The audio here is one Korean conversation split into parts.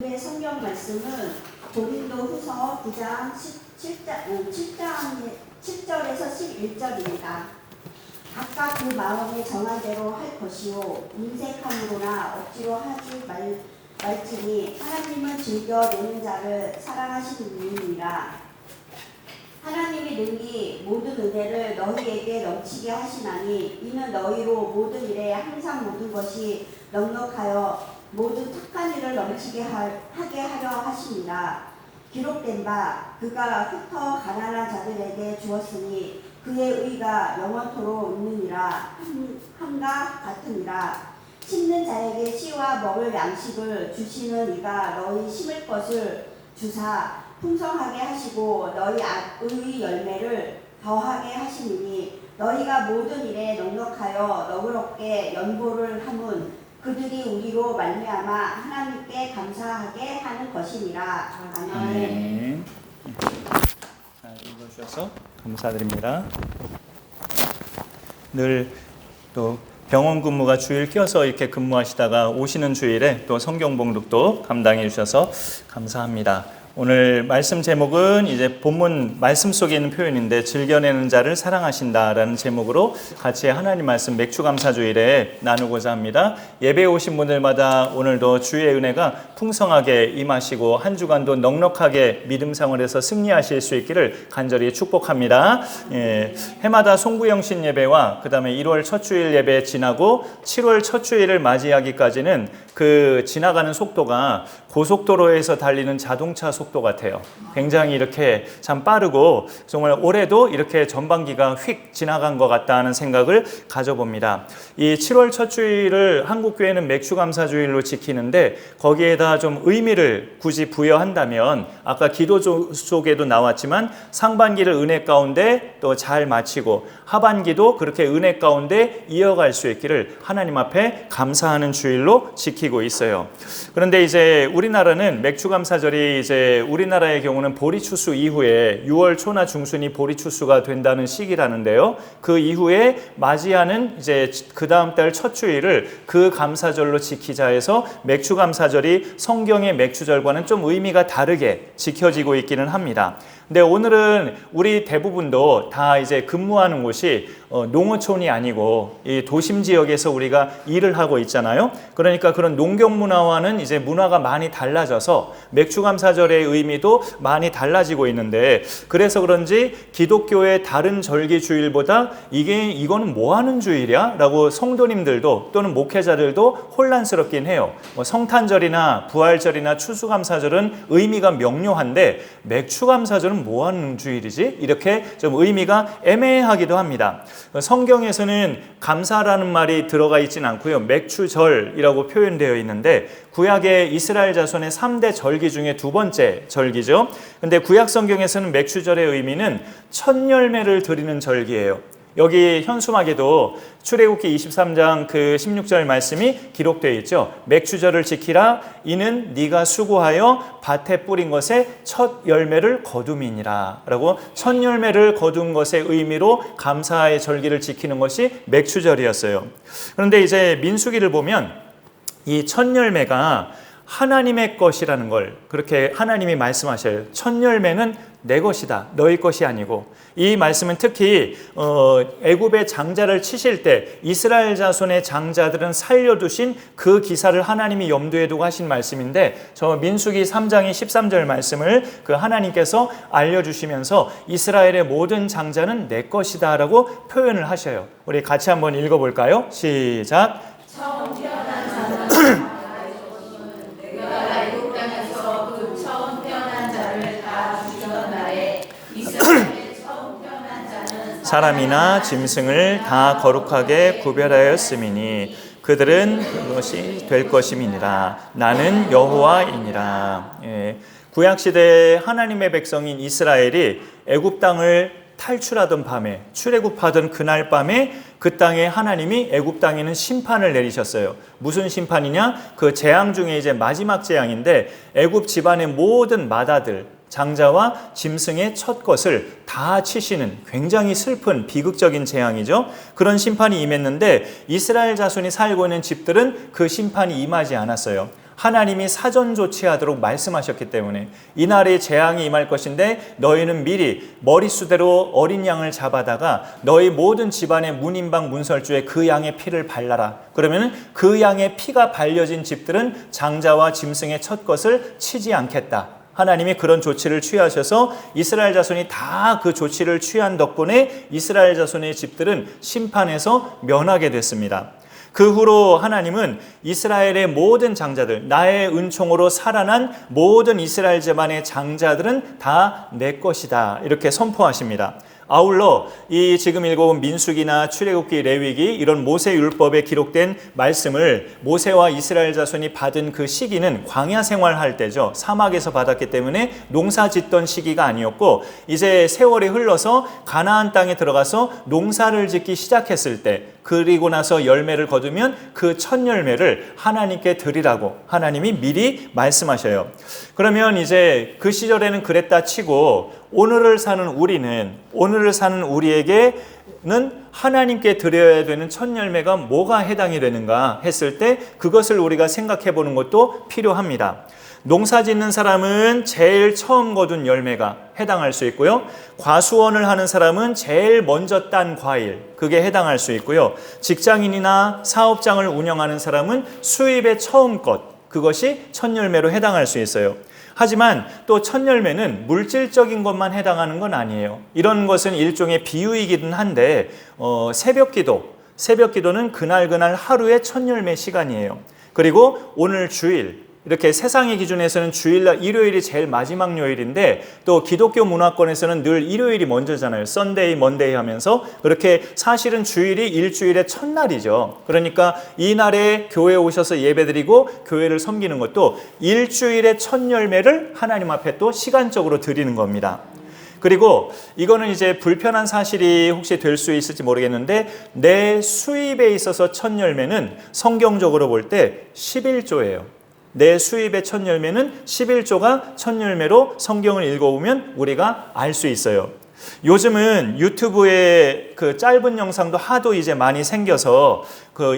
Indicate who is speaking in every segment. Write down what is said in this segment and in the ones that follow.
Speaker 1: 오늘의 성경 말씀은 고린도후서 9장 7절에서 11절입니다. 각각 그 마음에 정한 대로 할 것이요 인색함으로나 억지로 하지 말지니 하나님은 즐겨내는 자를 사랑하시는 이니라. 하나님이 능히 모든 은혜를 너희에게 넘치게 하시나니 이는 너희로 모든 일에 항상 모든 것이 넉넉하여 모든 착한 일을 넘치게 하게 하려 하십니다. 기록된 바 그가 흩어 가난한 자들에게 주었으니 그의 의가 영원토록 있느니라. 함과 같으니라. 심는 자에게 씨와 먹을 양식을 주시는 이가 너희 심을 것을 주사 풍성하게 하시고 너희 의 열매를 더하게 하시니 너희가 모든 일에 넉넉하여 너그럽게 연보를 함은 그들이 우리로 말미암아 하나님께 감사하게 하는 것이니라. 아멘.
Speaker 2: 잘 읽어주셔서 감사드립니다. 늘 또 병원 근무가 주일 껴서 이렇게 근무하시다가 오시는 주일에 또 성경 봉독도 감당해 주셔서 감사합니다. 오늘 말씀 제목은 이제 본문 말씀 속에 있는 표현인데 즐겨내는 자를 사랑하신다라는 제목으로 같이 하나님 말씀 맥주감사주일에 나누고자 합니다. 예배에 오신 분들마다 오늘도 주의 은혜가 풍성하게 임하시고 한 주간도 넉넉하게 믿음 생활에서 승리하실 수 있기를 간절히 축복합니다. 해마다 송구영신 예배와 그 다음에 1월 첫 주일 예배 지나고 7월 첫 주일을 맞이하기까지는 그 지나가는 속도가 고속도로에서 달리는 자동차 속도 같아요. 굉장히 이렇게 참 빠르고 정말 올해도 이렇게 전반기가 휙 지나간 것 같다 하는 생각을 가져봅니다. 이 7월 첫 주일을 한국교회는 맥주감사주일로 지키는데 거기에다 좀 의미를 굳이 부여한다면 아까 기도 속에도 나왔지만 상반기를 은혜 가운데 또 잘 마치고 하반기도 그렇게 은혜 가운데 이어갈 수 있기를 하나님 앞에 감사하는 주일로 지키고 있어요. 그런데 이제 우리나라는 맥주감사절이 이제 우리나라의 경우는 보리추수 이후에 6월 초나 중순이 보리추수가 된다는 시기라는데요. 그 이후에 맞이하는 이제 그 다음 달 첫 주일을 그 감사절로 지키자 해서 맥주감사절이 성경의 맥주절과는 좀 의미가 다르게 지켜지고 있기는 합니다. 근데 오늘은 우리 대부분도 다 이제 근무하는 곳이 농어촌이 아니고 이 도심 지역에서 우리가 일을 하고 있잖아요. 그러니까 그런 농경 문화와는 이제 문화가 많이 달라져서 맥주감사절의 의미도 많이 달라지고 있는데 그래서 그런지 기독교의 다른 절기 주일보다 이거는 뭐 하는 주일이야? 라고 성도님들도 또는 목회자들도 혼란스럽긴 해요. 성탄절이나 부활절이나 추수감사절은 의미가 명료한데 맥주감사절은 뭐 하는 주일이지? 이렇게 좀 의미가 애매하기도 합니다. 성경에서는 감사라는 말이 들어가 있진 않고요. 맥추절이라고 표현되어 있는데 구약의 이스라엘 자손의 3대 절기 중에 두 번째 절기죠. 근데 구약 성경에서는 맥추절의 의미는 첫 열매를 드리는 절기예요. 여기 현수막에도 출애굽기 23장 그 16절 말씀이 기록되어 있죠. 맥추절을 지키라. 이는 네가 수고하여 밭에 뿌린 것의 첫 열매를 거둠이니라. 라고 첫 열매를 거둔 것의 의미로 감사의 절기를 지키는 것이 맥추절이었어요. 그런데 이제 민수기를 보면 이 첫 열매가 하나님의 것이라는 걸 그렇게 하나님이 말씀하셔요. 첫 열매는 내 것이다. 너희 것이 아니고 이 말씀은 특히 애굽의 장자를 치실 때 이스라엘 자손의 장자들은 살려두신 그 기사를 하나님이 염두에 두고 하신 말씀인데 저 민수기 3장의 13절 말씀을 그 하나님께서 알려주시면서 이스라엘의 모든 장자는 내 것이다 라고 표현을 하셔요. 우리 같이 한번 읽어볼까요? 시작.
Speaker 3: 처음 태어난 자는 내가 애굽 땅에서 그 처음 태어난 자를 다 죽이던 날에 이스라엘의 처음 태어난 자는
Speaker 2: 사람이나 짐승을 다 거룩하게 구별하였음이니 그들은 그것이 될 것임이니라. 나는 여호와이니라. 구약시대에 하나님의 백성인 이스라엘이 애굽 땅을 탈출하던 밤에 출애굽하던 그날 밤에 그 땅에 하나님이 애굽 땅에는 심판을 내리셨어요. 무슨 심판이냐? 그 재앙 중에 이제 마지막 재앙인데 애굽 집안의 모든 마다들 장자와 짐승의 첫 것을 다 치시는 굉장히 슬픈 비극적인 재앙이죠. 그런 심판이 임했는데 이스라엘 자손이 살고 있는 집들은 그 심판이 임하지 않았어요. 하나님이 사전 조치하도록 말씀하셨기 때문에 이날에 재앙이 임할 것인데 너희는 미리 머릿수대로 어린 양을 잡아다가 너희 모든 집안의 문인방 문설주에 그 양의 피를 발라라. 그러면 그 양의 피가 발려진 집들은 장자와 짐승의 첫 것을 치지 않겠다. 하나님이 그런 조치를 취하셔서 이스라엘 자손이 다 그 조치를 취한 덕분에 이스라엘 자손의 집들은 심판에서 면하게 됐습니다. 그 후로 하나님은 이스라엘의 모든 장자들, 나의 은총으로 살아난 모든 이스라엘 집안의 장자들은 다 내 것이다, 이렇게 선포하십니다. 아울러 이 지금 읽어본 민수기나 출애굽기, 레위기 이런 모세 율법에 기록된 말씀을 모세와 이스라엘 자손이 받은 그 시기는 광야 생활할 때죠. 사막에서 받았기 때문에 농사 짓던 시기가 아니었고 이제 세월이 흘러서 가나안 땅에 들어가서 농사를 짓기 시작했을 때, 그리고 나서 열매를 거두면 그 첫 열매를 하나님께 드리라고 하나님이 미리 말씀하셔요. 그러면 이제 그 시절에는 그랬다 치고 오늘을 사는 우리에게는 하나님께 드려야 되는 첫 열매가 뭐가 해당이 되는가 했을 때 그것을 우리가 생각해 보는 것도 필요합니다. 농사 짓는 사람은 제일 처음 거둔 열매가 해당할 수 있고요. 과수원을 하는 사람은 제일 먼저 딴 과일, 그게 해당할 수 있고요. 직장인이나 사업장을 운영하는 사람은 수입의 처음 것, 그것이 첫 열매로 해당할 수 있어요. 하지만 또 첫 열매는 물질적인 것만 해당하는 건 아니에요. 이런 것은 일종의 비유이기는 한데 새벽기도는 그날 하루의 첫 열매 시간이에요. 그리고 오늘 주일, 이렇게 세상의 기준에서는 주일날 일요일이 제일 마지막 요일인데 또 기독교 문화권에서는 늘 일요일이 먼저잖아요. 썬데이, 먼데이 하면서. 그렇게 사실은 주일이 일주일의 첫날이죠. 그러니까 이 날에 교회에 오셔서 예배드리고 교회를 섬기는 것도 일주일의 첫 열매를 하나님 앞에 또 시간적으로 드리는 겁니다. 그리고 이거는 이제 불편한 사실이 혹시 될 수 있을지 모르겠는데 내 수입에 있어서 첫 열매는 성경적으로 볼 때 11조예요. 내 수입의 첫 열매는 11조가 첫 열매로 성경을 읽어보면 우리가 알 수 있어요. 요즘은 유튜브에 그 짧은 영상도 하도 이제 많이 생겨서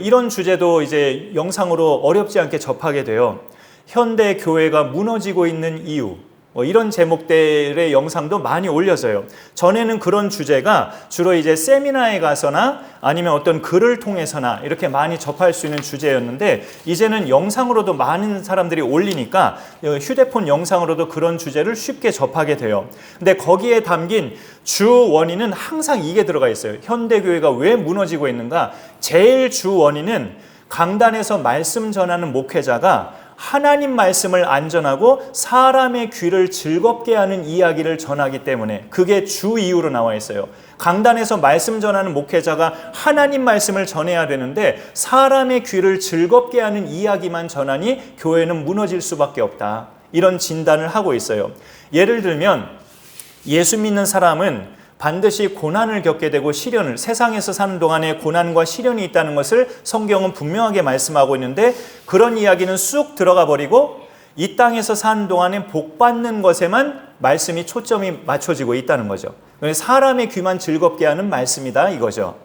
Speaker 2: 이런 주제도 이제 영상으로 어렵지 않게 접하게 돼요. 현대 교회가 무너지고 있는 이유, 이런 제목들의 영상도 많이 올려져요. 전에는 그런 주제가 주로 이제 세미나에 가서나 아니면 어떤 글을 통해서나 이렇게 많이 접할 수 있는 주제였는데 이제는 영상으로도 많은 사람들이 올리니까 휴대폰 영상으로도 그런 주제를 쉽게 접하게 돼요. 근데 거기에 담긴 주 원인은 항상 이게 들어가 있어요. 현대교회가 왜 무너지고 있는가? 제일 주 원인은 강단에서 말씀 전하는 목회자가 하나님 말씀을 안 전하고 사람의 귀를 즐겁게 하는 이야기를 전하기 때문에 그게 주 이유로 나와 있어요. 강단에서 말씀 전하는 목회자가 하나님 말씀을 전해야 되는데 사람의 귀를 즐겁게 하는 이야기만 전하니 교회는 무너질 수밖에 없다. 이런 진단을 하고 있어요. 예를 들면 예수 믿는 사람은 반드시 고난을 겪게 되고 세상에서 사는 동안에 고난과 시련이 있다는 것을 성경은 분명하게 말씀하고 있는데 그런 이야기는 쑥 들어가 버리고 이 땅에서 사는 동안에 복 받는 것에만 말씀이 초점이 맞춰지고 있다는 거죠. 사람의 귀만 즐겁게 하는 말씀이다 이거죠.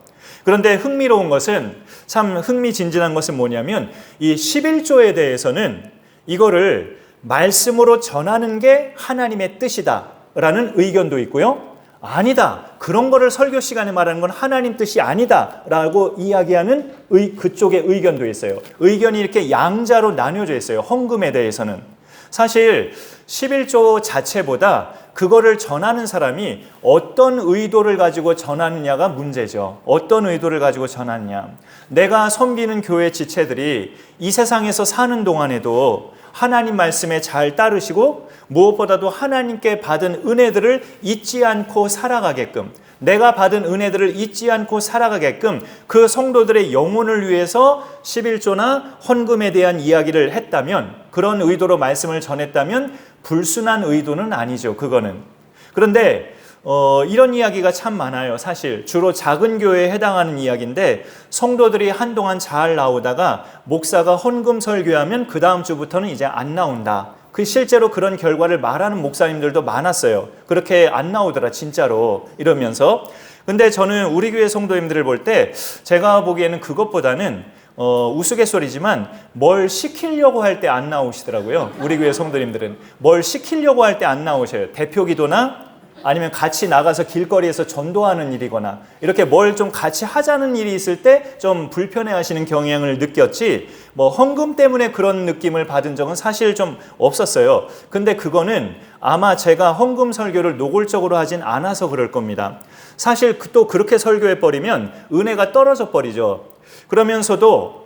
Speaker 2: 그런데 흥미로운 것은, 참 흥미진진한 것은 뭐냐면 이 11조에 대해서는 이거를 말씀으로 전하는 게 하나님의 뜻이다 라는 의견도 있고요. 아니다, 그런 거를 설교 시간에 말하는 건 하나님 뜻이 아니다 라고 이야기하는 그쪽의 의견도 있어요. 의견이 이렇게 양자로 나뉘어져 있어요. 헌금에 대해서는. 사실 11조 자체보다 그거를 전하는 사람이 어떤 의도를 가지고 전하느냐가 문제죠. 어떤 의도를 가지고 전하느냐. 내가 섬기는 교회 지체들이 이 세상에서 사는 동안에도 하나님 말씀에 잘 따르시고 무엇보다도 하나님께 받은 은혜들을 잊지 않고 살아가게끔, 내가 받은 은혜들을 잊지 않고 살아가게끔 그 성도들의 영혼을 위해서 11조나 헌금에 대한 이야기를 했다면, 그런 의도로 말씀을 전했다면 불순한 의도는 아니죠. 그거는. 그런데 이런 이야기가 참 많아요. 사실 주로 작은 교회에 해당하는 이야기인데 성도들이 한동안 잘 나오다가 목사가 헌금 설교하면 그 다음 주부터는 이제 안 나온다. 실제로 그런 결과를 말하는 목사님들도 많았어요. 그렇게 안 나오더라 진짜로 이러면서. 근데 저는 우리 교회 성도님들을 볼 때 제가 보기에는 그것보다는 우스갯소리지만 뭘 시키려고 할 때 안 나오시더라고요. 우리 교회 성도님들은 뭘 시키려고 할 때 안 나오셔요. 대표 기도나 아니면 같이 나가서 길거리에서 전도하는 일이거나 이렇게 뭘 좀 같이 하자는 일이 있을 때 좀 불편해하시는 경향을 느꼈지, 뭐 헌금 때문에 그런 느낌을 받은 적은 사실 좀 없었어요. 근데 그거는 아마 제가 헌금 설교를 노골적으로 하진 않아서 그럴 겁니다. 사실 또 그렇게 설교해 버리면 은혜가 떨어져 버리죠. 그러면서도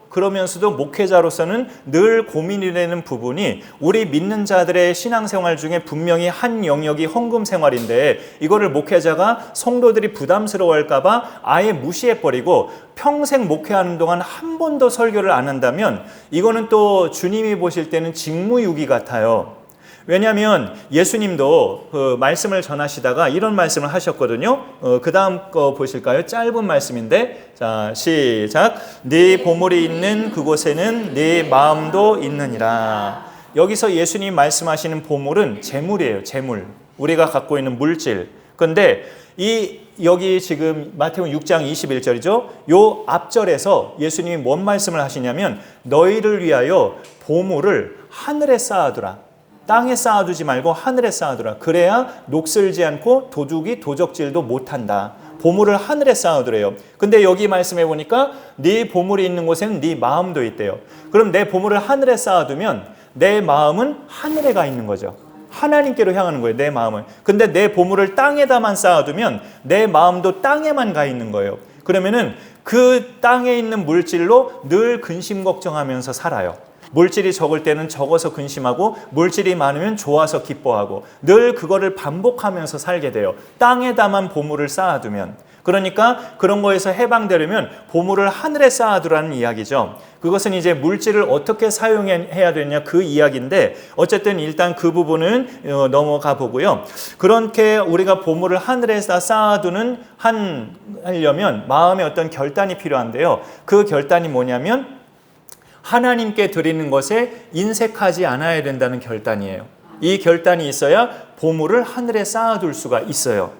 Speaker 2: 목회자로서는 늘 고민이 되는 부분이, 우리 믿는 자들의 신앙생활 중에 분명히 한 영역이 헌금 생활인데 이거를 목회자가 성도들이 부담스러워할까 봐 아예 무시해버리고 평생 목회하는 동안 한 번도 설교를 안 한다면 이거는 또 주님이 보실 때는 직무유기 같아요. 왜냐하면 예수님도 그 말씀을 전하시다가 이런 말씀을 하셨거든요. 그 다음 거 보실까요? 짧은 말씀인데, 자 시작. 네 보물이 있는 그곳에는 네 마음도 있느니라. 여기서 예수님 말씀하시는 보물은 재물이에요. 재물. 우리가 갖고 있는 물질. 근데 여기 지금 마태복음 6장 21절이죠. 요 앞절에서 예수님이 뭔 말씀을 하시냐면, 너희를 위하여 보물을 하늘에 쌓아두라. 땅에 쌓아두지 말고 하늘에 쌓아두라. 그래야 녹슬지 않고 도둑이 도적질도 못한다. 보물을 하늘에 쌓아두래요. 근데 여기 말씀해 보니까 네 보물이 있는 곳에는 네 마음도 있대요. 그럼 내 보물을 하늘에 쌓아두면 내 마음은 하늘에 가 있는 거죠. 하나님께로 향하는 거예요, 내 마음은. 근데 내 보물을 땅에다만 쌓아두면 내 마음도 땅에만 가 있는 거예요. 그러면은 그 땅에 있는 물질로 늘 근심 걱정하면서 살아요. 물질이 적을 때는 적어서 근심하고, 물질이 많으면 좋아서 기뻐하고, 늘 그거를 반복하면서 살게 돼요. 땅에다만 보물을 쌓아두면. 그러니까 그런 거에서 해방되려면 보물을 하늘에 쌓아두라는 이야기죠. 그것은 이제 물질을 어떻게 사용해야 되냐 그 이야기인데, 어쨌든 일단 그 부분은 넘어가 보고요. 그렇게 우리가 보물을 하늘에 쌓아두는 하려면 마음의 어떤 결단이 필요한데요. 그 결단이 뭐냐면 하나님께 드리는 것에 인색하지 않아야 된다는 결단이에요. 이 결단이 있어야 보물을 하늘에 쌓아둘 수가 있어요.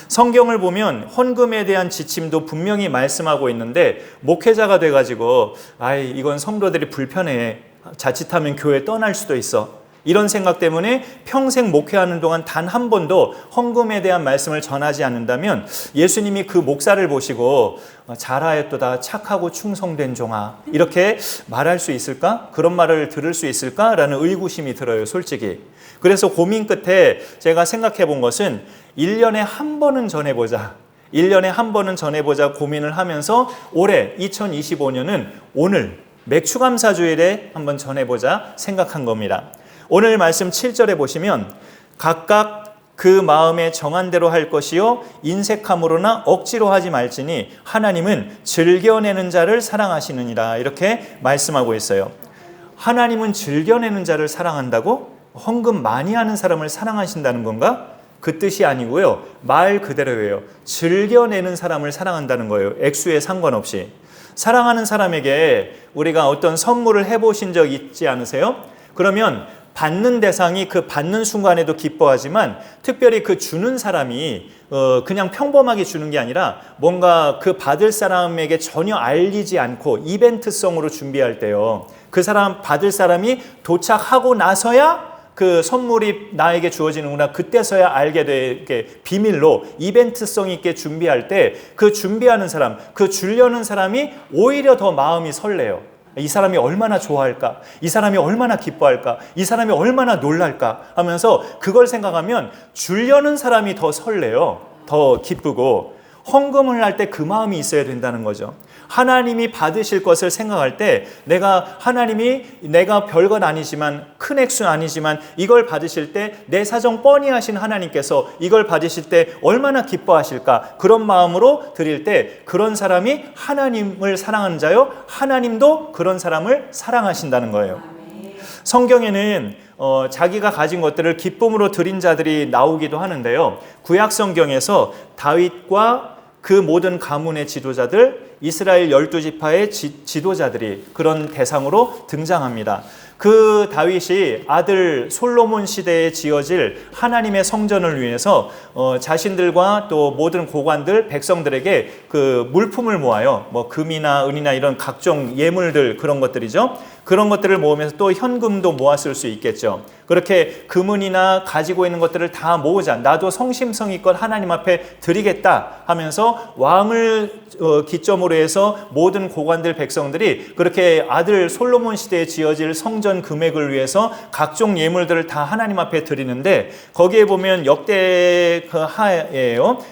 Speaker 2: 성경을 보면 헌금에 대한 지침도 분명히 말씀하고 있는데, 목회자가 돼가지고 이건 성도들이 불편해, 자칫하면 교회 떠날 수도 있어, 이런 생각 때문에 평생 목회하는 동안 단 한 번도 헌금에 대한 말씀을 전하지 않는다면 예수님이 그 목사를 보시고 잘하였도다 착하고 충성된 종아, 이렇게 말할 수 있을까? 그런 말을 들을 수 있을까? 라는 의구심이 들어요, 솔직히. 그래서 고민 끝에 제가 생각해 본 것은 1년에 한 번은 전해보자. 1년에 한 번은 전해보자 고민을 하면서 올해 2025년은 오늘 맥추감사주일에 한번 전해보자 생각한 겁니다. 오늘 말씀 7절에 보시면 각각 그 마음에 정한 대로 할 것이요 인색함으로나 억지로 하지 말지니 하나님은 즐겨내는 자를 사랑하시느니라, 이렇게 말씀하고 있어요. 하나님은 즐겨내는 자를 사랑한다고? 헌금 많이 하는 사람을 사랑하신다는 건가? 그 뜻이 아니고요. 말 그대로예요. 즐겨내는 사람을 사랑한다는 거예요. 액수에 상관없이. 사랑하는 사람에게 우리가 어떤 선물을 해보신 적 있지 않으세요? 그러면 받는 대상이 그 받는 순간에도 기뻐하지만 특별히 그 주는 사람이 그냥 평범하게 주는 게 아니라 뭔가 그 받을 사람에게 전혀 알리지 않고 이벤트성으로 준비할 때요. 그 사람 받을 사람이 도착하고 나서야 그 선물이 나에게 주어지는구나, 그때서야 알게 되게 비밀로 이벤트성 있게 준비할 때 그 준비하는 사람, 그 주려는 사람이 오히려 더 마음이 설레요. 이 사람이 얼마나 좋아할까? 이 사람이 얼마나 기뻐할까? 이 사람이 얼마나 놀랄까? 하면서 그걸 생각하면 주려는 사람이 더 설레요. 더 기쁘고. 헌금을 할 때 그 마음이 있어야 된다는 거죠. 하나님이 받으실 것을 생각할 때 하나님이 내가 별건 아니지만 큰 액수는 아니지만 이걸 받으실 때 내 사정 뻔히 하신 하나님께서 이걸 받으실 때 얼마나 기뻐하실까? 그런 마음으로 드릴 때 그런 사람이 하나님을 사랑하는 자요, 하나님도 그런 사람을 사랑하신다는 거예요. 성경에는 자기가 가진 것들을 기쁨으로 드린 자들이 나오기도 하는데요. 구약 성경에서 다윗과 그 모든 가문의 지도자들, 이스라엘 12지파의 지도자들이 그런 대상으로 등장합니다. 그 다윗이 아들 솔로몬 시대에 지어질 하나님의 성전을 위해서 자신들과 또 모든 고관들, 백성들에게 그 물품을 모아요. 뭐 금이나 은이나 이런 각종 예물들, 그런 것들이죠. 그런 것들을 모으면서 또 현금도 모았을 수 있겠죠. 그렇게 금은이나 가지고 있는 것들을 다 모으자, 나도 성심성의껏 하나님 앞에 드리겠다 하면서 왕을 기점으로 해서 모든 고관들, 백성들이 그렇게 아들 솔로몬 시대에 지어질 성전 금액을 위해서 각종 예물들을 다 하나님 앞에 드리는데, 거기에 보면 역대하예요.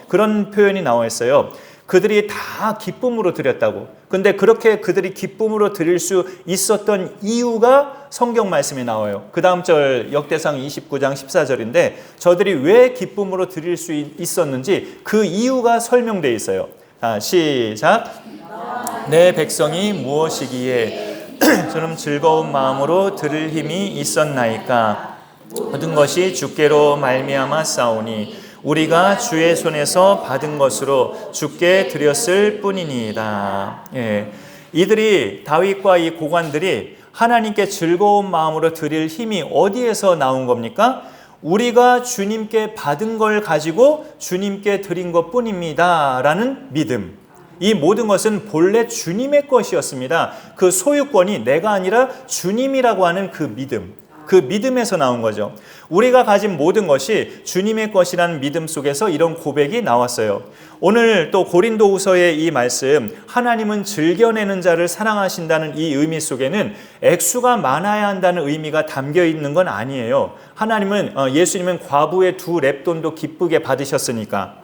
Speaker 2: 그런 표현이 나와 있어요. 그들이 다 기쁨으로 드렸다고. 근데 그렇게 그들이 기쁨으로 드릴 수 있었던 이유가 성경 말씀에 나와요. 그 다음 절 역대상 29장 14절인데 저들이 왜 기쁨으로 드릴 수 있었는지 그 이유가 설명되어 있어요. 시작. 내 백성이 무엇이기에 저는 즐거운 마음으로 들을 힘이 있었나이까. 모든 것이 주께로 말미암아 싸우니 우리가 주의 손에서 받은 것으로 주께 드렸을 뿐이니이다. 예. 이들이, 다윗과 이 고관들이 하나님께 즐거운 마음으로 드릴 힘이 어디에서 나온 겁니까? 우리가 주님께 받은 걸 가지고 주님께 드린 것 뿐입니다 라는 믿음. 이 모든 것은 본래 주님의 것이었습니다. 그 소유권이 내가 아니라 주님이라고 하는 그 믿음, 그 믿음에서 나온 거죠. 우리가 가진 모든 것이 주님의 것이라는 믿음 속에서 이런 고백이 나왔어요. 오늘 또 고린도후서의 이 말씀, 하나님은 즐겨내는 자를 사랑하신다는 이 의미 속에는 액수가 많아야 한다는 의미가 담겨 있는 건 아니에요. 하나님은, 예수님은 과부의 2 렙돈도 기쁘게 받으셨으니까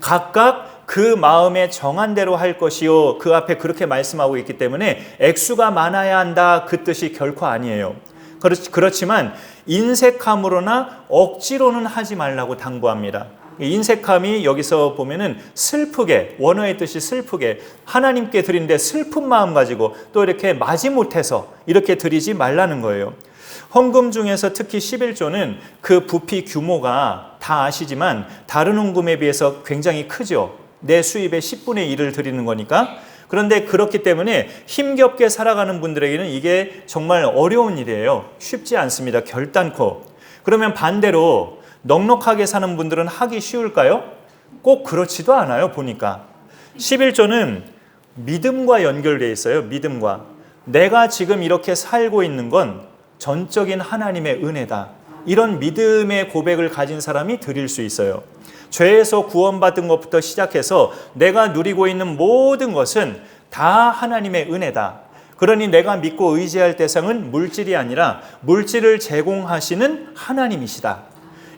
Speaker 2: 각각 그 마음에 정한 대로 할 것이요, 그 앞에 그렇게 말씀하고 있기 때문에 액수가 많아야 한다, 그 뜻이 결코 아니에요. 그렇지만 인색함으로나 억지로는 하지 말라고 당부합니다. 인색함이 여기서 보면은 슬프게, 원어의 뜻이 슬프게, 하나님께 드리는데 슬픈 마음 가지고 또 이렇게 마지못해서 이렇게 드리지 말라는 거예요. 헌금 중에서 특히 11조는 그 부피 규모가 다 아시지만 다른 헌금에 비해서 굉장히 크죠. 내 수입의 10분의 1을 드리는 거니까. 그런데 그렇기 때문에 힘겹게 살아가는 분들에게는 이게 정말 어려운 일이에요. 쉽지 않습니다. 결단코. 그러면 반대로 넉넉하게 사는 분들은 하기 쉬울까요? 꼭 그렇지도 않아요. 보니까 11조는 믿음과 연결되어 있어요. 믿음과. 내가 지금 이렇게 살고 있는 건 전적인 하나님의 은혜다. 이런 믿음의 고백을 가진 사람이 드릴 수 있어요. 죄에서 구원받은 것부터 시작해서 내가 누리고 있는 모든 것은 다 하나님의 은혜다. 그러니 내가 믿고 의지할 대상은 물질이 아니라 물질을 제공하시는 하나님이시다.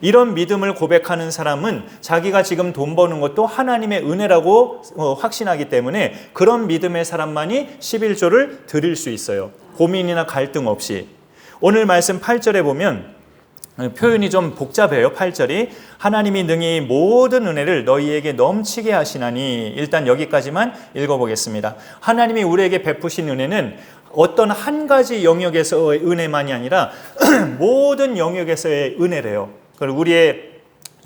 Speaker 2: 이런 믿음을 고백하는 사람은 자기가 지금 돈 버는 것도 하나님의 은혜라고 확신하기 때문에 그런 믿음의 사람만이 11조를 드릴 수 있어요. 고민이나 갈등 없이. 오늘 말씀 8절에 보면 표현이 좀 복잡해요. 8절이 하나님이 능히 모든 은혜를 너희에게 넘치게 하시나니, 일단 여기까지만 읽어보겠습니다. 하나님이 우리에게 베푸신 은혜는 어떤 한 가지 영역에서의 은혜만이 아니라 모든 영역에서의 은혜래요. 우리의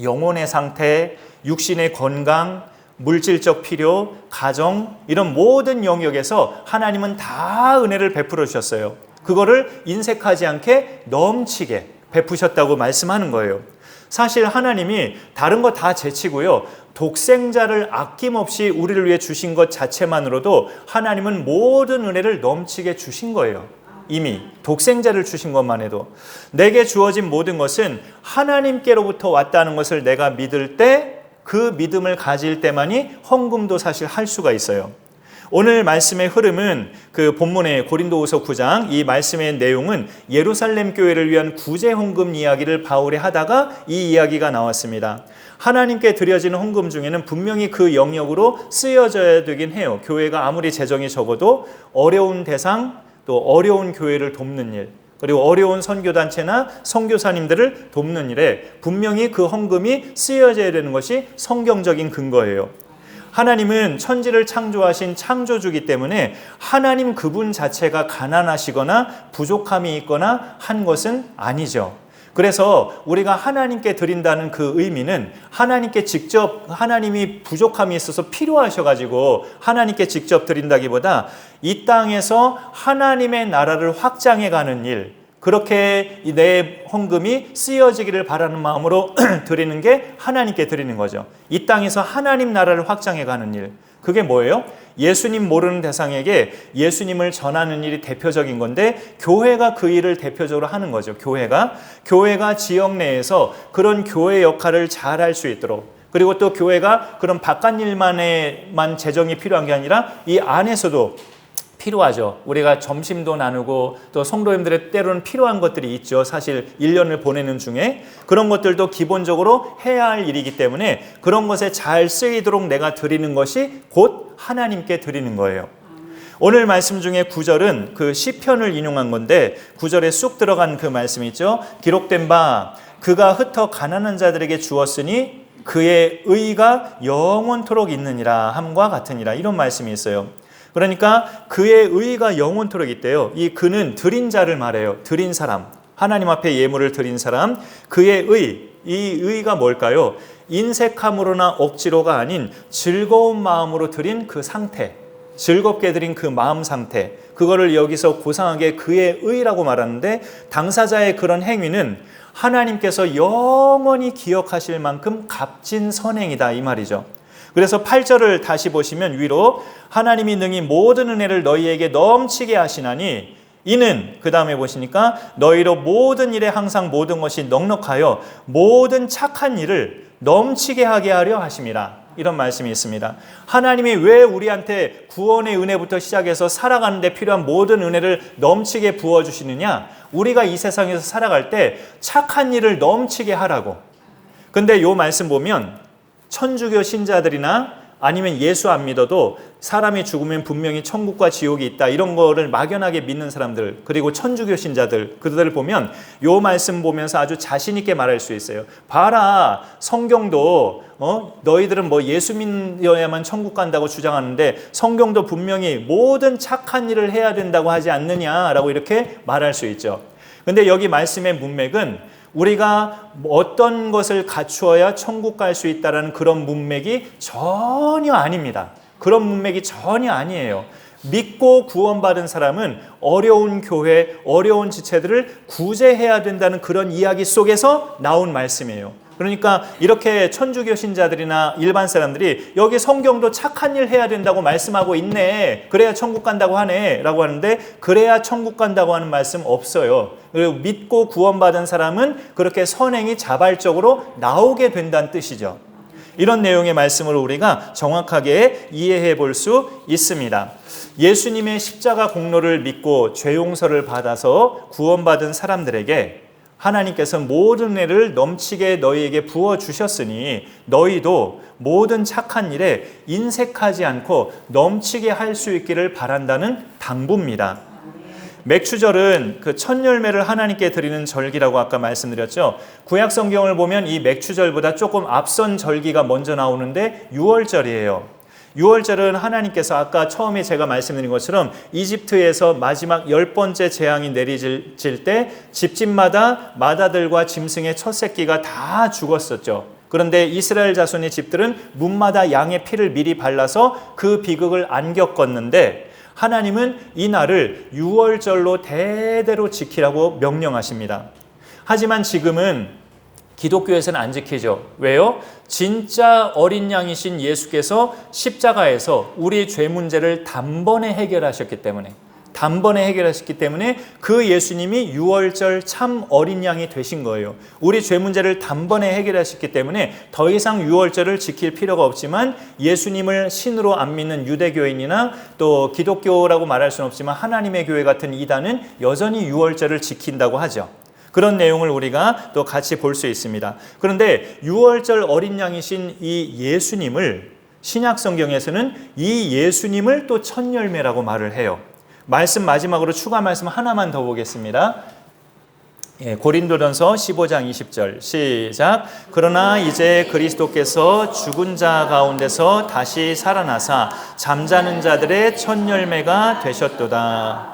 Speaker 2: 영혼의 상태, 육신의 건강, 물질적 필요, 가정, 이런 모든 영역에서 하나님은 다 은혜를 베풀어 주셨어요. 그거를 인색하지 않게 넘치게 베푸셨다고 말씀하는 거예요. 사실 하나님이 다른 거 다 제치고요, 독생자를 아낌없이 우리를 위해 주신 것 자체만으로도 하나님은 모든 은혜를 넘치게 주신 거예요. 이미 독생자를 주신 것만 해도 내게 주어진 모든 것은 하나님께로부터 왔다는 것을 내가 믿을 때, 그 믿음을 가질 때만이 헌금도 사실 할 수가 있어요. 오늘 말씀의 흐름은 그 본문의 고린도후서 9장, 이 말씀의 내용은 예루살렘 교회를 위한 구제 헌금 이야기를 바울이 하다가 이 이야기가 나왔습니다. 하나님께 드려지는 헌금 중에는 분명히 그 영역으로 쓰여져야 되긴 해요. 교회가 아무리 재정이 적어도 어려운 대상, 또 어려운 교회를 돕는 일, 그리고 어려운 선교단체나 선교사님들을 돕는 일에 분명히 그 헌금이 쓰여져야 되는 것이 성경적인 근거예요. 하나님은 천지를 창조하신 창조주기 때문에 하나님 그분 자체가 가난하시거나 부족함이 있거나 한 것은 아니죠. 그래서 우리가 하나님께 드린다는 그 의미는 하나님께 직접, 하나님이 부족함이 있어서 필요하셔가지고 하나님께 직접 드린다기보다 이 땅에서 하나님의 나라를 확장해가는 일, 그렇게 내 헌금이 쓰여지기를 바라는 마음으로 드리는 게 하나님께 드리는 거죠. 이 땅에서 하나님 나라를 확장해가는 일, 그게 뭐예요? 예수님 모르는 대상에게 예수님을 전하는 일이 대표적인 건데, 교회가 그 일을 대표적으로 하는 거죠. 교회가 지역 내에서 그런 교회 역할을 잘 할 수 있도록, 그리고 또 교회가 그런 바깥 일만에만 재정이 필요한 게 아니라 이 안에서도 필요하죠. 우리가 점심도 나누고 또 성도님들의 때로는 필요한 것들이 있죠. 사실 1년을 보내는 중에 그런 것들도 기본적으로 해야 할 일이기 때문에 그런 것에 잘 쓰이도록 내가 드리는 것이 곧 하나님께 드리는 거예요. 오늘 말씀 중에 9절은 그 시편을 인용한 건데 9절에 쑥 들어간 그 말씀이 있죠. 기록된 바 그가 흩어 가난한 자들에게 주었으니 그의 의가 영원토록 있느니라 함과 같으니라, 이런 말씀이 있어요. 그러니까 그의 의가 영원토록 있대요. 이 그는 드린 자를 말해요. 드린 사람, 하나님 앞에 예물을 드린 사람, 그의 의, 이 의가 뭘까요? 인색함으로나 억지로가 아닌 즐거운 마음으로 드린 그 상태, 즐겁게 드린 그 마음 상태, 그거를 여기서 고상하게 그의 의라고 말하는데, 당사자의 그런 행위는 하나님께서 영원히 기억하실 만큼 값진 선행이다, 이 말이죠. 그래서 8절을 다시 보시면 위로 하나님이 능히 모든 은혜를 너희에게 넘치게 하시나니 이는, 그 다음에 보시니까 너희로 모든 일에 항상 모든 것이 넉넉하여 모든 착한 일을 넘치게 하게 하려 하심이라, 이런 말씀이 있습니다. 하나님이 왜 우리한테 구원의 은혜부터 시작해서 살아가는 데 필요한 모든 은혜를 넘치게 부어주시느냐? 우리가 이 세상에서 살아갈 때 착한 일을 넘치게 하라고. 근데 이 말씀 보면 천주교 신자들이나 아니면 예수 안 믿어도 사람이 죽으면 분명히 천국과 지옥이 있다, 이런 거를 막연하게 믿는 사람들, 그리고 천주교 신자들, 그들을 보면 요 말씀 보면서 아주 자신 있게 말할 수 있어요. 봐라, 성경도 너희들은 뭐 예수 믿어야만 천국 간다고 주장하는데 성경도 분명히 모든 착한 일을 해야 된다고 하지 않느냐라고 이렇게 말할 수 있죠. 근데 여기 말씀의 문맥은 우리가 어떤 것을 갖추어야 천국 갈 수 있다는 그런 문맥이 전혀 아닙니다. 그런 문맥이 전혀 아니에요. 믿고 구원받은 사람은 어려운 교회, 어려운 지체들을 구제해야 된다는 그런 이야기 속에서 나온 말씀이에요. 그러니까 이렇게 천주교 신자들이나 일반 사람들이 여기 성경도 착한 일 해야 된다고 말씀하고 있네, 그래야 천국 간다고 하네 라고 하는데, 그래야 천국 간다고 하는 말씀 없어요. 그리고 믿고 구원받은 사람은 그렇게 선행이 자발적으로 나오게 된다는 뜻이죠. 이런 내용의 말씀을 우리가 정확하게 이해해 볼 수 있습니다. 예수님의 십자가 공로를 믿고 죄 용서를 받아서 구원받은 사람들에게 하나님께서 모든 은혜를 넘치게 너희에게 부어주셨으니 너희도 모든 착한 일에 인색하지 않고 넘치게 할 수 있기를 바란다는 당부입니다. 맥추절은 그 첫 열매를 하나님께 드리는 절기라고 아까 말씀드렸죠. 구약 성경을 보면 이 맥추절보다 조금 앞선 절기가 먼저 나오는데 6월절이에요. 6월절은 하나님께서 아까 처음에 제가 말씀드린 것처럼 이집트에서 마지막 10번째 재앙이 내리질 때 집집마다 마다들과 짐승의 첫 새끼가 다 죽었었죠. 그런데 이스라엘 자손의 집들은 문마다 양의 피를 미리 발라서 그 비극을 안 겪었는데, 하나님은 이 날을 6월절로 대대로 지키라고 명령하십니다. 하지만 지금은 기독교에서는 안 지키죠. 왜요? 진짜 어린 양이신 예수께서 십자가에서 우리 죄 문제를 단번에 해결하셨기 때문에 그 예수님이 6월절 참 어린 양이 되신 거예요. 우리 죄 문제를 단번에 해결하셨기 때문에 더 이상 6월절을 지킬 필요가 없지만, 예수님을 신으로 안 믿는 유대교인이나 또 기독교라고 말할 수는 없지만 하나님의 교회 같은 이단은 여전히 6월절을 지킨다고 하죠. 그런 내용을 우리가 또 같이 볼 수 있습니다. 그런데 6월절 어린 양이신 이 예수님을 신약 성경에서는 이 예수님을 또 첫 열매라고 말을 해요. 말씀 마지막으로 추가 말씀 하나만 더 보겠습니다. 고린도전서 15장 20절 시작. 그러나 이제 그리스도께서 죽은 자 가운데서 다시 살아나사 잠자는 자들의 첫 열매가 되셨도다.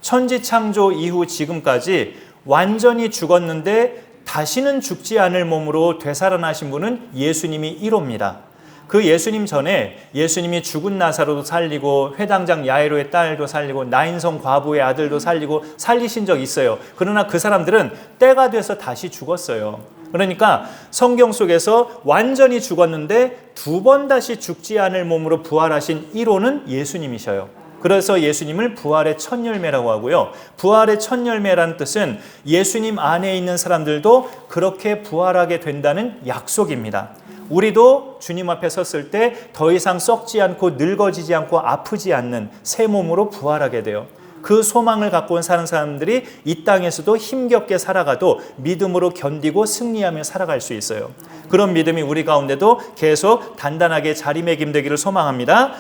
Speaker 2: 천지 창조 이후 지금까지 완전히 죽었는데 다시는 죽지 않을 몸으로 되살아나신 분은 예수님이 1호입니다. 그 예수님 전에 예수님이 죽은 나사로도 살리고 회당장 야이로의 딸도 살리고 나인성 과부의 아들도 살리고 살리신 적 있어요. 그러나 그 사람들은 때가 돼서 다시 죽었어요. 그러니까 성경 속에서 완전히 죽었는데 2번 다시 죽지 않을 몸으로 부활하신 1호는 예수님이셔요. 그래서 예수님을 부활의 첫 열매라고 하고요. 부활의 첫 열매라는 뜻은 예수님 안에 있는 사람들도 그렇게 부활하게 된다는 약속입니다. 우리도 주님 앞에 섰을 때 더 이상 썩지 않고 늙어지지 않고 아프지 않는 새 몸으로 부활하게 돼요. 그 소망을 갖고 사는 사람들이 이 땅에서도 힘겹게 살아가도 믿음으로 견디고 승리하며 살아갈 수 있어요. 그런 믿음이 우리 가운데도 계속 단단하게 자리매김되기를 소망합니다.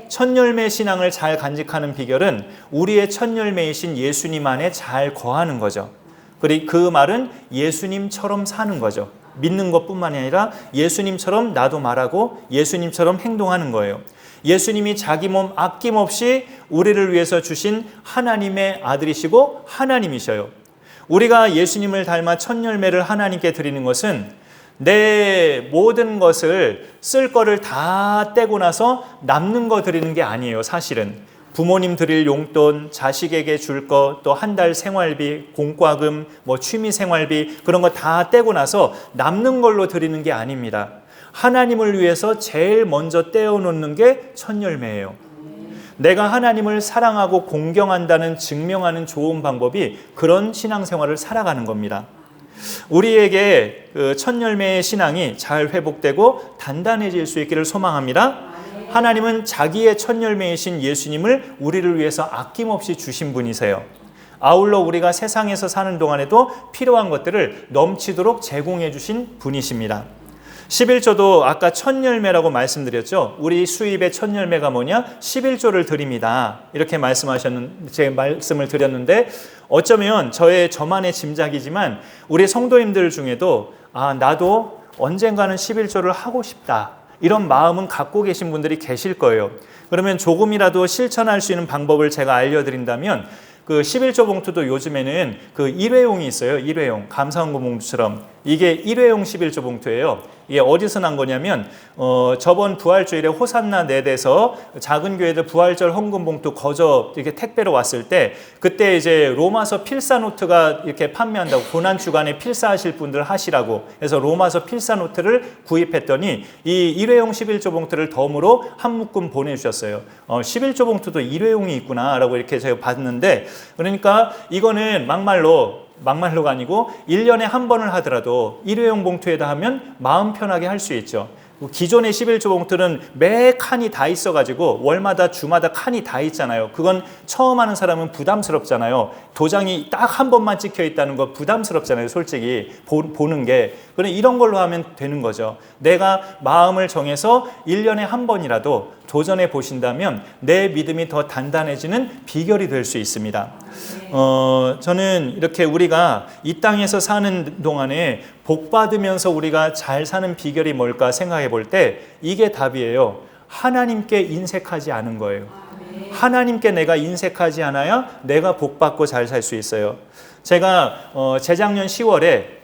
Speaker 2: 첫 열매 신앙을 잘 간직하는 비결은 우리의 첫 열매이신 예수님 안에 잘 거하는 거죠. 그리고 그 말은 예수님처럼 사는 거죠. 믿는 것뿐만이 아니라 예수님처럼 나도 말하고 예수님처럼 행동하는 거예요. 예수님이 자기 몸 아낌없이 우리를 위해서 주신 하나님의 아들이시고 하나님이셔요. 우리가 예수님을 닮아 첫 열매를 하나님께 드리는 것은 내 모든 것을 쓸 거를 다 떼고 나서 남는 거 드리는 게 아니에요. 사실은 부모님 드릴 용돈, 자식에게 줄 거, 또 한 달 생활비, 공과금, 취미 생활비 그런 거 다 떼고 나서 남는 걸로 드리는 게 아닙니다. 하나님을 위해서 제일 먼저 떼어놓는 게 첫 열매예요. 내가 하나님을 사랑하고 공경한다는 증명하는 좋은 방법이 그런 신앙생활을 살아가는 겁니다. 우리에게 그 첫 열매의 신앙이 잘 회복되고 단단해질 수 있기를 소망합니다. 하나님은 자기의 첫 열매이신 예수님을 우리를 위해서 아낌없이 주신 분이세요. 아울러 우리가 세상에서 사는 동안에도 필요한 것들을 넘치도록 제공해 주신 분이십니다. 11조도 아까 첫 열매라고 말씀드렸죠. 우리 수입의 첫 열매가 뭐냐? 11조를 드립니다. 이렇게 제 말씀을 드렸는데 어쩌면 저만의 짐작이지만 우리 성도님들 중에도 나도 언젠가는 11조를 하고 싶다. 이런 마음은 갖고 계신 분들이 계실 거예요. 그러면 조금이라도 실천할 수 있는 방법을 제가 알려드린다면 그 11조 봉투도 요즘에는 그 일회용이 있어요. 일회용. 감사원금 봉투처럼. 이게 일회용 11조 봉투예요. 이게 어디서 난 거냐면 저번 부활주일에 호산나 넷에서 작은 교회들 부활절 헌금 봉투 거저 이렇게 택배로 왔을 때 그때 이제 로마서 필사 노트가 이렇게 판매한다고 고난 주간에 필사하실 분들 하시라고 해서 로마서 필사 노트를 구입했더니 이 일회용 11조 봉투를 덤으로 한 묶음 보내주셨어요. 11조 봉투도 일회용이 있구나라고 이렇게 제가 봤는데 그러니까 이거는 막말로가 아니고 1년에 한 번을 하더라도 일회용 봉투에다 하면 마음 편하게 할 수 있죠. 기존의 11조 봉투는 매 칸이 다 있어가지고 월마다 주마다 칸이 다 있잖아요. 그건 처음 하는 사람은 부담스럽잖아요. 도장이 딱 한 번만 찍혀 있다는 거 부담스럽잖아요. 솔직히 보는 게. 그럼 이런 걸로 하면 되는 거죠. 내가 마음을 정해서 1년에 한 번이라도 도전해 보신다면 내 믿음이 더 단단해지는 비결이 될 수 있습니다. 저는 이렇게 우리가 이 땅에서 사는 동안에 복 받으면서 우리가 잘 사는 비결이 뭘까 생각해 볼 때 이게 답이에요. 하나님께 인색하지 않은 거예요. 하나님께 내가 인색하지 않아야 내가 복 받고 잘 살 수 있어요. 제가 재작년 10월에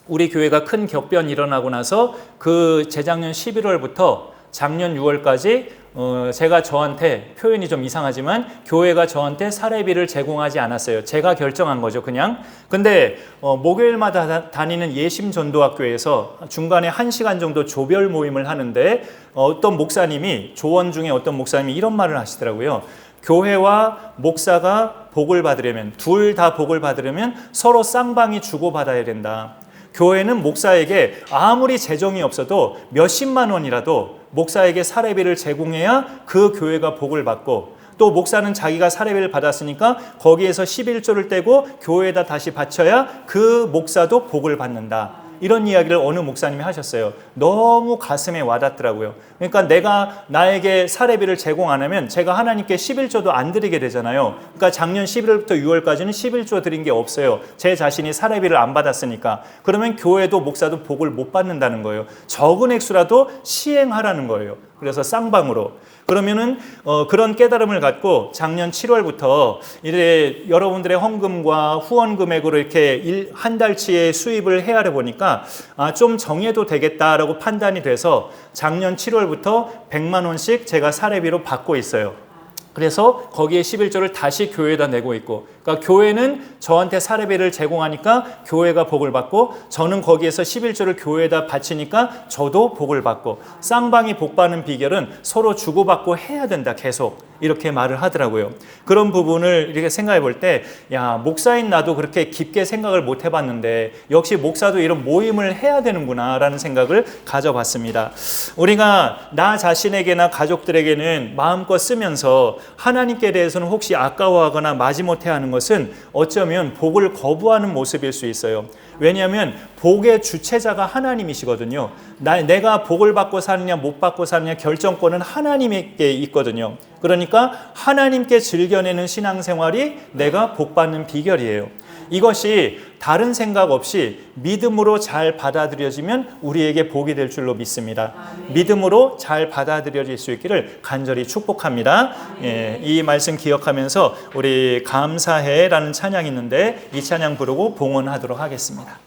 Speaker 2: 우리 교회가 큰 격변이 일어나고 나서 그 재작년 11월부터 작년 6월까지 제가 저한테 표현이 좀 이상하지만 교회가 저한테 사례비를 제공하지 않았어요. 제가 결정한 거죠, 그냥. 근데 목요일마다 다니는 예심 전도학교에서 중간에 1시간 정도 조별 모임을 하는데 어떤 목사님이 조원 중에 어떤 목사님이 이런 말을 하시더라고요. 교회와 목사가 복을 받으려면 둘 다 복을 받으려면 서로 쌍방이 주고받아야 된다. 교회는 목사에게 아무리 재정이 없어도 몇십만 원이라도 목사에게 사례비를 제공해야 그 교회가 복을 받고 또 목사는 자기가 사례비를 받았으니까 거기에서 11조를 떼고 교회에다 다시 바쳐야 그 목사도 복을 받는다. 이런 이야기를 어느 목사님이 하셨어요. 너무 가슴에 와닿더라고요. 그러니까 내가 나에게 사례비를 제공 안 하면 제가 하나님께 11조도 안 드리게 되잖아요. 그러니까 작년 11월부터 6월까지는 11조 드린 게 없어요. 제 자신이 사례비를 안 받았으니까. 그러면 교회도 목사도 복을 못 받는다는 거예요. 적은 액수라도 시행하라는 거예요. 그래서 쌍방으로. 그러면은 그런 깨달음을 갖고 작년 7월부터 이제 여러분들의 헌금과 후원 금액으로 이렇게 한 달치의 수입을 헤아려 보니까 좀 정해도 되겠다라고 판단이 돼서 작년 7월부터 100만 원씩 제가 사례비로 받고 있어요. 그래서 거기에 11조를 다시 교회에다 내고 있고, 그러니까 교회는 저한테 사례비를 제공하니까 교회가 복을 받고, 저는 거기에서 11조를 교회에다 바치니까 저도 복을 받고, 쌍방이 복 받는 비결은 서로 주고받고 해야 된다, 계속 이렇게 말을 하더라고요. 그런 부분을 이렇게 생각해 볼 때, 야, 목사인 나도 그렇게 깊게 생각을 못 해봤는데 역시 목사도 이런 모임을 해야 되는구나 라는 생각을 가져봤습니다. 우리가 나 자신에게나 가족들에게는 마음껏 쓰면서 하나님께 대해서는 혹시 아까워하거나 마지못해 하는 것은 어쩌면 복을 거부하는 모습일 수 있어요. 왜냐하면 복의 주체자가 하나님이시거든요. 내가 복을 받고 사느냐 못 받고 사느냐 결정권은 하나님께 있거든요. 그러니까 하나님께 즐겨내는 신앙생활이 내가 복받는 비결이에요. 이것이 다른 생각 없이 믿음으로 잘 받아들여지면 우리에게 복이 될 줄로 믿습니다. 믿음으로 잘 받아들여질 수 있기를 간절히 축복합니다. 예, 이 말씀 기억하면서 우리 감사해라는 찬양이 있는데 이 찬양 부르고 봉헌하도록 하겠습니다.